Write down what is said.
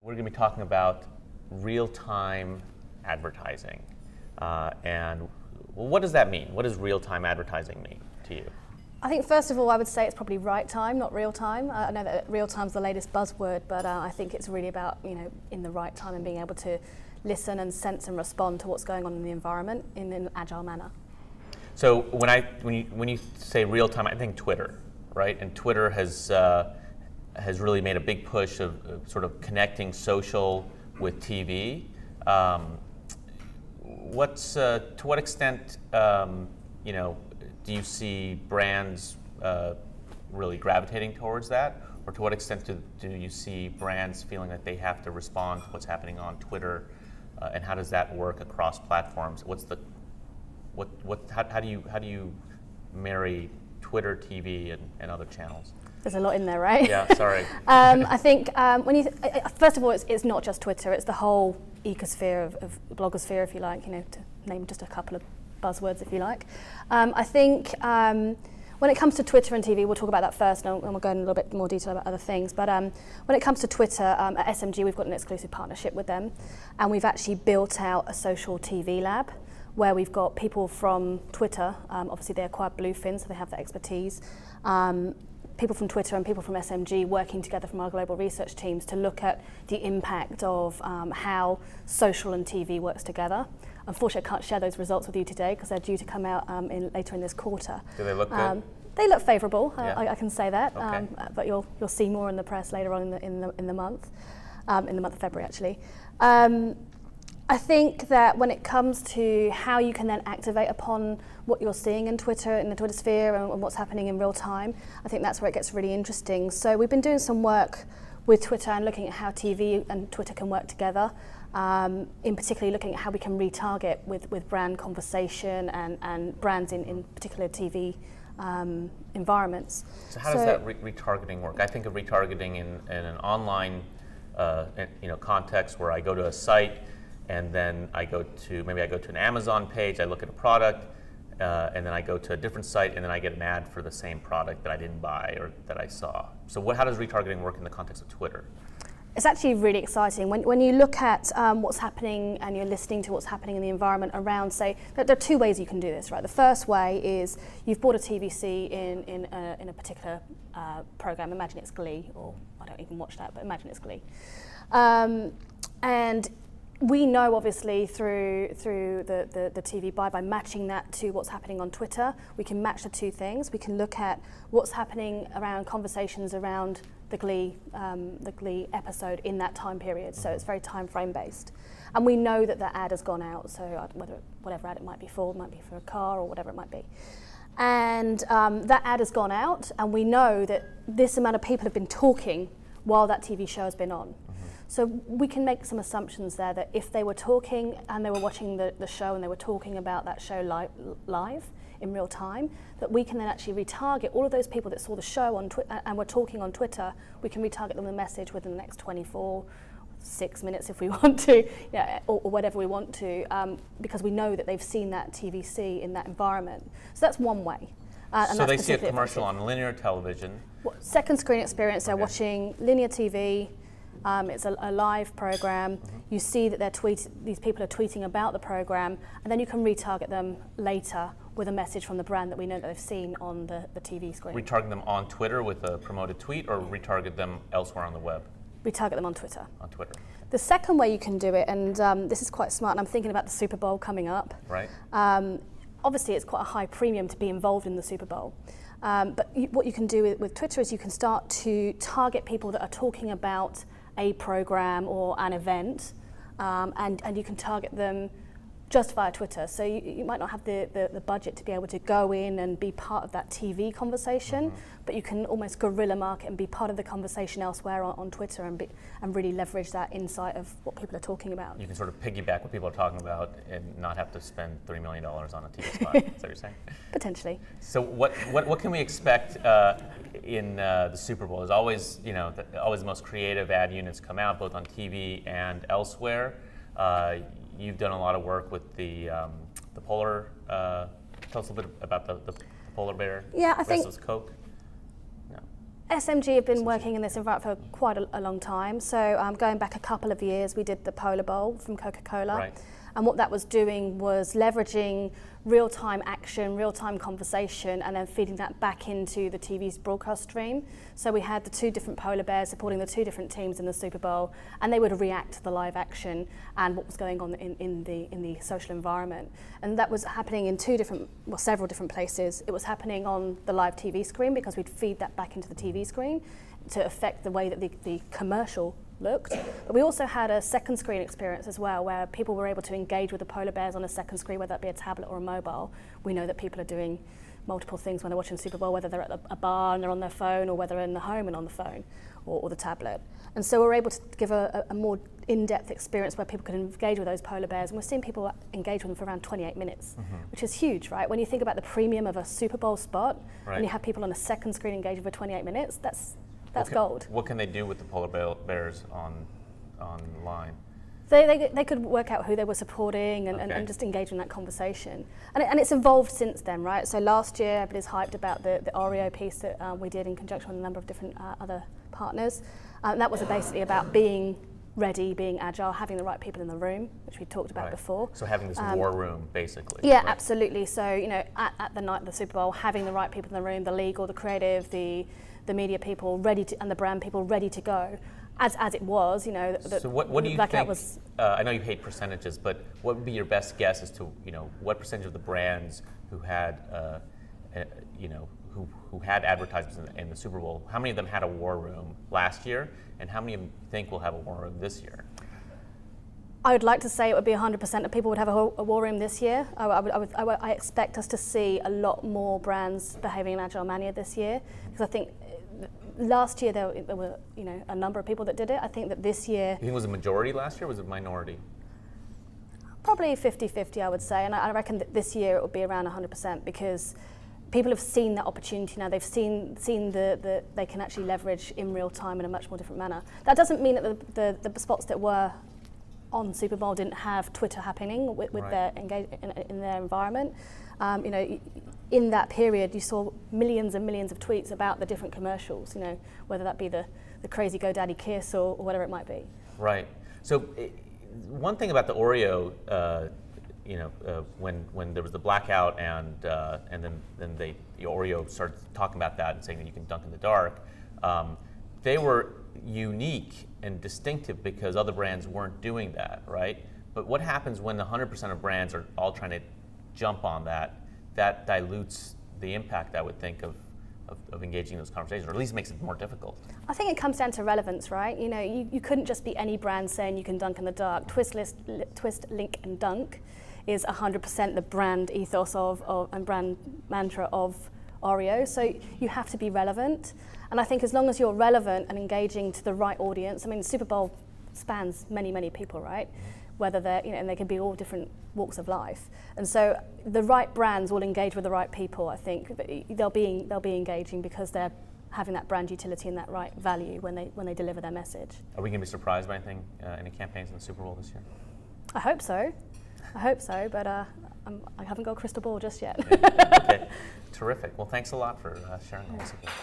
We're going to be talking about real-time advertising. And what does that mean? What does real-time advertising mean to you? I think first of all, I would say it's probably right time, not real time. I know that real time's the latest buzzword, but I think it's really about, in the right time and being able to listen and sense and respond to what's going on in the environment in an agile manner. So when you say real time, I think Twitter, right? And Twitter has really made a big push of sort of connecting social with TV. To what extent, do you see brands really gravitating towards that? Or to what extent do you see brands feeling that they have to respond to what's happening on Twitter? And how does that work across platforms? How do you marry Twitter, TV, and other channels? There's a lot in there, right? Yeah, sorry. I think first of all, it's not just Twitter, it's the whole ecosphere of blogosphere, if you like, to name just a couple of buzzwords, if you like. I think when it comes to Twitter and TV, we'll talk about that first, and we'll go in a little bit more detail about other things. But when it comes to Twitter, at SMG, we've got an exclusive partnership with them, and we've actually built out a social TV lab, where we've got people from Twitter, obviously they acquired Bluefin, so they have that expertise, people from Twitter and people from SMG working together from our global research teams to look at the impact of how social and TV works together. Unfortunately, I can't share those results with you today because they're due to come out later in this quarter. Do they look good? They look favourable, Yeah. I can say that, Okay. but you'll see more in the press later on in the month of February actually. I think that when it comes to how you can then activate upon what you're seeing in Twitter, in the Twitter sphere, and what's happening in real time, I think that's where it gets really interesting. So we've been doing some work with Twitter and looking at how TV and Twitter can work together, in particularly looking at how we can retarget with brand conversation and brands in particular TV environments. So how does that retargeting work? I think of retargeting in an online context where I go to a site, and then maybe I go to an Amazon page, I look at a product, and then I go to a different site, and then I get an ad for the same product that I didn't buy or that I saw. So how does retargeting work in the context of Twitter? It's actually really exciting. When you look at what's happening and you're listening to what's happening in the environment around, say, there are two ways you can do this, right? The first way is you've bought a TVC in a particular program. Imagine it's Glee, or I don't even watch that, but imagine it's Glee. And we know, obviously, through the TV buy, by matching that to what's happening on Twitter, we can match the two things. We can look at what's happening around conversations around the Glee episode in that time period. So it's very time frame based, and we know that ad has gone out. So whatever ad it might be for a car or whatever it might be, and that ad has gone out, and we know that this amount of people have been talking while that TV show has been on. So we can make some assumptions there that if they were talking and they were watching the show and they were talking about that show live in real time, that we can then actually retarget all of those people that saw the show on Twitter and were talking on Twitter. We can retarget them with a message within the next 6 minutes if we want to, or whatever we want to, because we know that they've seen that TVC in that environment. So that's one way. So they see a commercial on linear television. Second screen experience, they're watching linear TV. It's a live program. You see that these people are tweeting about the program, and then you can retarget them later with a message from the brand that we know that they've seen on the TV screen. Retarget them on Twitter with a promoted tweet, or retarget them elsewhere on the web? Retarget them on Twitter. On Twitter. The second way you can do it, and this is quite smart, and I'm thinking about the Super Bowl coming up. Right. Obviously, it's quite a high premium to be involved in the Super Bowl. But what you can do with Twitter is you can start to target people that are talking about a program or an event, and you can target them just via Twitter. So you might not have the budget to be able to go in and be part of that TV conversation, but you can almost guerrilla market and be part of the conversation elsewhere on Twitter and really leverage that insight of what people are talking about. You can sort of piggyback what people are talking about and not have to spend $3 million on a TV spot. Is that what you're saying? Potentially. So what can we expect in the Super Bowl? There's always, always the most creative ad units come out, both on TV and elsewhere. You've done a lot of work with the polar. Tell us a little bit about the polar bear. Yeah, I think versus Coke. No. SMG have been working in this environment for quite a long time. So going back a couple of years, we did the Polar Bowl from Coca-Cola. Right. And what that was doing was leveraging real-time action, real-time conversation, and then feeding that back into the TV's broadcast stream. So we had the two different polar bears supporting the two different teams in the Super Bowl, and they would react to the live action and what was going on in the social environment. And that was happening in several different places. It was happening on the live TV screen because we'd feed that back into the TV screen to affect the way that the commercial looked. But we also had a second screen experience as well, where people were able to engage with the polar bears on a second screen, whether that be a tablet or a mobile. We know that people are doing multiple things when they're watching Super Bowl, whether they're at a bar and they're on their phone, or whether they're in the home and on the phone or the tablet. And so we're able to give a more in-depth experience where people can engage with those polar bears, and we're seeing people engage with them for around 28 minutes, which is huge, right? When you think about the premium of a Super Bowl spot, and you have people on a second screen engaging for 28 minutes, that's gold. What can they do with the polar bears online? They could work out who they were supporting and just engage in that conversation. And it's evolved since then, right? So last year, everybody's hyped about the Oreo piece that we did in conjunction with a number of different other partners. That was basically about being ready, being agile, having the right people in the room, which we talked about before. So having this war room, basically. Yeah, right? Absolutely. So, you know, at the night of the Super Bowl, having the right people in the room, the legal, the creative, the media people ready to, and the brand people ready to go, as it was, you know. So what do you think? I know you hate percentages, but what would be your best guess as to, you know, what percentage of the brands who had, you know, who had advertisements in the Super Bowl, how many of them had a war room last year, and how many of them think will have a war room this year? I would like to say it would be 100% of people would have a war room this year. I expect us to see a lot more brands behaving in agile manner this year, because I think last year there were, you know, a number of people that did it. I think that this year... You think it was a majority last year, or was it minority? Probably 50-50, I would say, and I reckon that this year it will be around 100%, because people have seen that opportunity now. They've seen that they can actually leverage in real time in a much more different manner. That doesn't mean that the spots that were on Super Bowl didn't have Twitter happening with their in their environment. You know, in that period, you saw millions and millions of tweets about the different commercials. You know, whether that be the crazy GoDaddy kiss or whatever it might be. Right. So one thing about the Oreo, you know, when there was the blackout and then Oreo started talking about that and saying that you can dunk in the dark, they were unique and distinctive because other brands weren't doing that, right? But what happens when 100% of brands are all trying to jump on that? That dilutes the impact, I would think, of engaging in those conversations, or at least makes it more difficult. I think it comes down to relevance, right? You know, you couldn't just be any brand saying you can dunk in the dark. Twist, link, and dunk is 100% the brand ethos and brand mantra of Oreo. So you have to be relevant. And I think as long as you're relevant and engaging to the right audience, I mean, the Super Bowl spans many, many people, right? Whether they're, you know, and they can be all different walks of life. And so the right brands will engage with the right people, I think. They'll be engaging because they're having that brand utility and that right value when they deliver their message. Are we going to be surprised by anything, any campaigns in the Super Bowl this year? I hope so. I hope so, but I haven't got a crystal ball just yet. Yeah. Okay, terrific. Well, thanks a lot for sharing all this with us.